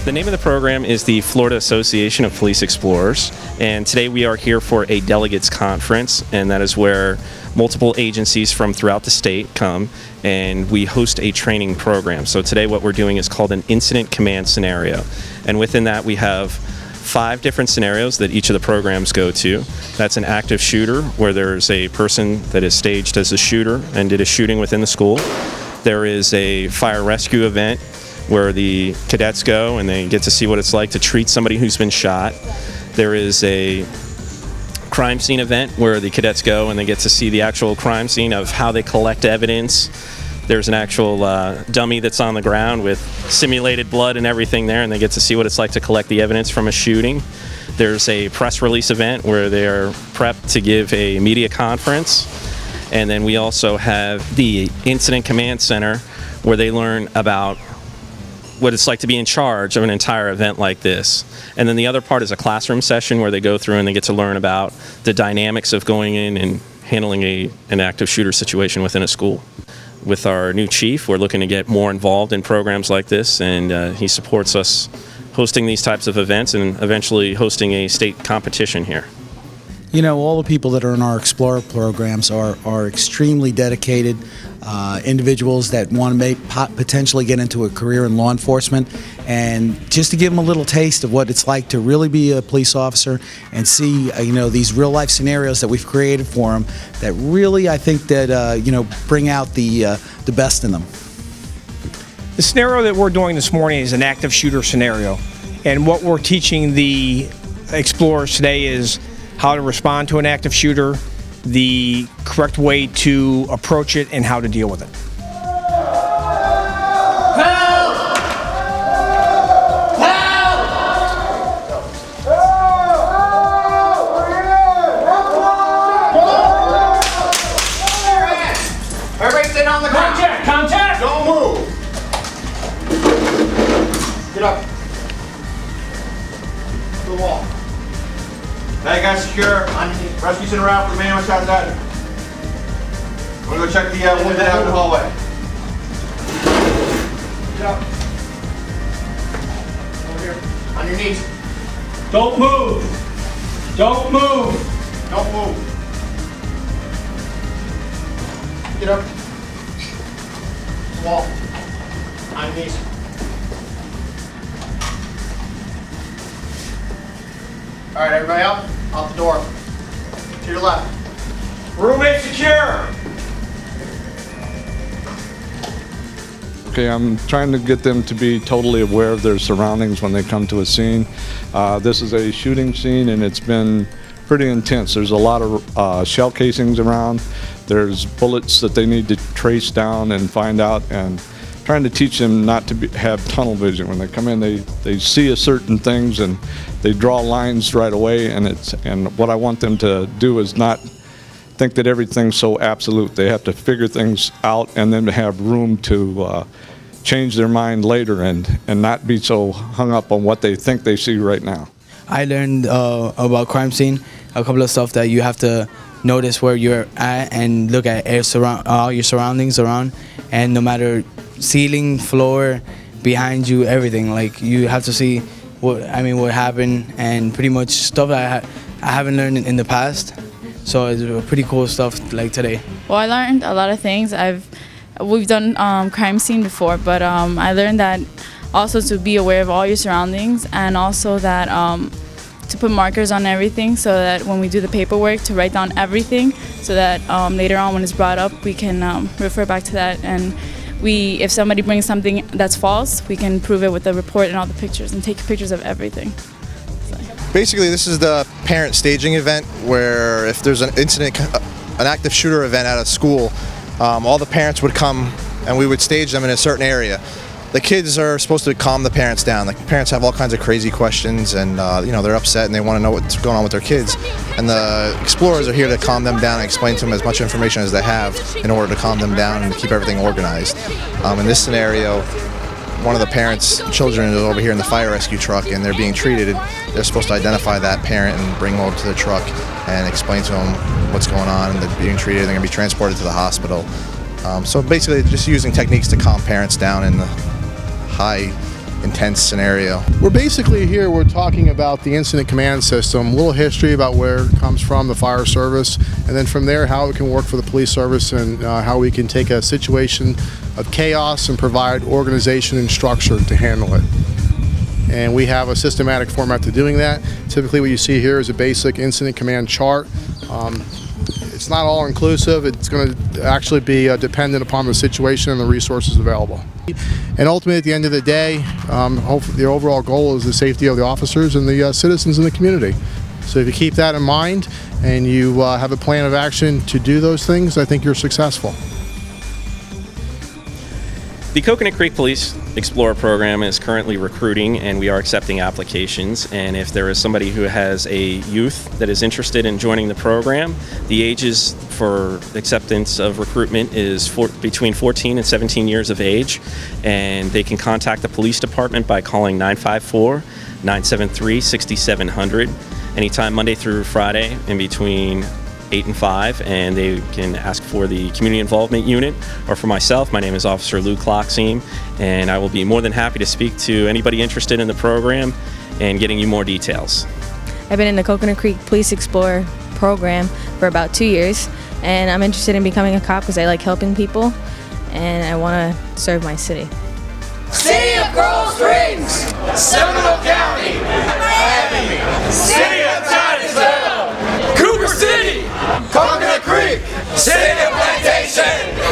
The name of the program is the Florida Association of Police Explorers, and today we are here for a Delegates conference, and that is where multiple agencies from throughout the state come and we host a training program. So today what we're doing is called an incident command scenario, and within that we have 5 different scenarios that each of the programs go to. That's an active shooter, where there's a person that is staged as a shooter and did a shooting within the school. There is a fire rescue event where the cadets go and they get to see what it's like to treat somebody who's been shot. There is a crime scene event where the cadets go and they get to see the actual crime scene of how they collect evidence. There's an actual dummy that's on the ground with simulated blood and everything there, and they get to see what it's like to collect the evidence from a shooting. There's a press release event where they're prepped to give a media conference. And then we also have the Incident Command Center, where they learn about what it's like to be in charge of an entire event like this. And then the other part is a classroom session where they go through and they get to learn about the dynamics of going in and handling an active shooter situation within a school. With our new chief, we're looking to get more involved in programs like this, and he supports us hosting these types of events and eventually hosting a state competition here. You know, all the people that are in our Explorer programs are extremely dedicated individuals that want to potentially get into a career in law enforcement. And just to give them a little taste of what it's like to really be a police officer and see, these real life scenarios that we've created for them that really, I think that, bring out the best in them. The scenario that we're doing this morning is an active shooter scenario. And what we're teaching the explorers today is how to respond to an active shooter, the correct way to approach it, and how to deal with it. Help! Help! Everybody sit on the ground. Contact! Contact! Don't move. Get up. To the wall. Now you guys secure. Rescue center out for the man who shot that. I'm gonna go check the wounded out in the hallway. Get up. Over here. On your knees. Don't move! Don't move! Don't move. Get up. Wall. On your knees. All right, everybody up. Out the door. To your left. Roommate secure! Okay, I'm trying to get them to be totally aware of their surroundings when they come to a scene. This is a shooting scene and it's been pretty intense. There's a lot of shell casings around. There's bullets that they need to trace down and find out, and trying to teach them not to have tunnel vision. When they come in, they see a certain things and they draw lines right away, and what I want them to do is not think that everything's so absolute. They have to figure things out and then have room to change their mind later and not be so hung up on what they think they see right now. I learned about crime scene, a couple of stuff that you have to notice where you're at and look at all your surroundings around, and no matter ceiling, floor, behind you, everything. Like, you have to see what happened, and pretty much stuff that I haven't learned in the past. So it's pretty cool stuff like today. Well, I learned a lot of things. We've done crime scene before, but I learned that also to be aware of all your surroundings, and also that to put markers on everything, so that when we do the paperwork, to write down everything, so that later on when it's brought up, we can refer back to that. And if somebody brings something that's false, we can prove it with the report and all the pictures and take pictures of everything. Basically, this is the parent staging event, where if there's an active shooter event at a school, all the parents would come and we would stage them in a certain area. The kids are supposed to calm the parents down. The parents have all kinds of crazy questions, and they're upset and they want to know what's going on with their kids. And the explorers are here to calm them down and explain to them as much information as they have in order to calm them down and keep everything organized. In this scenario, one of the parents' children is over here in the fire rescue truck and they're being treated. They're supposed to identify that parent and bring them over to the truck and explain to them what's going on, and they're being treated. They're going to be transported to the hospital. So basically just using techniques to calm parents down in the high intense scenario. We're basically here, we're talking about the incident command system, a little history about where it comes from, the fire service, and then from there how it can work for the police service and how we can take a situation of chaos and provide organization and structure to handle it. And we have a systematic format to doing that. Typically what you see here is a basic incident command chart. It's not all inclusive. It's going to actually be dependent upon the situation and the resources available. And ultimately, at the end of the day, hopefully the overall goal is the safety of the officers and the citizens in the community. So if you keep that in mind and you have a plan of action to do those things, I think you're successful. The Coconut Creek Police Explorer program is currently recruiting, and we are accepting applications. And if there is somebody who has a youth that is interested in joining the program, the ages for acceptance of recruitment is between 14 and 17 years of age, and they can contact the police department by calling 954-973-6700 anytime Monday through Friday in between 8 and 5, and they can ask for the community involvement unit, or for myself. My name is Officer Lou Clockseam, and I will be more than happy to speak to anybody interested in the program and getting you more details. I've been in the Coconut Creek Police Explorer program for about 2 years, and I'm interested in becoming a cop because I like helping people and I want to serve my city. City of Coral Springs, Seminole County, Miami, City of Titusville, Cooper City, Coconut Creek, City of Plantation.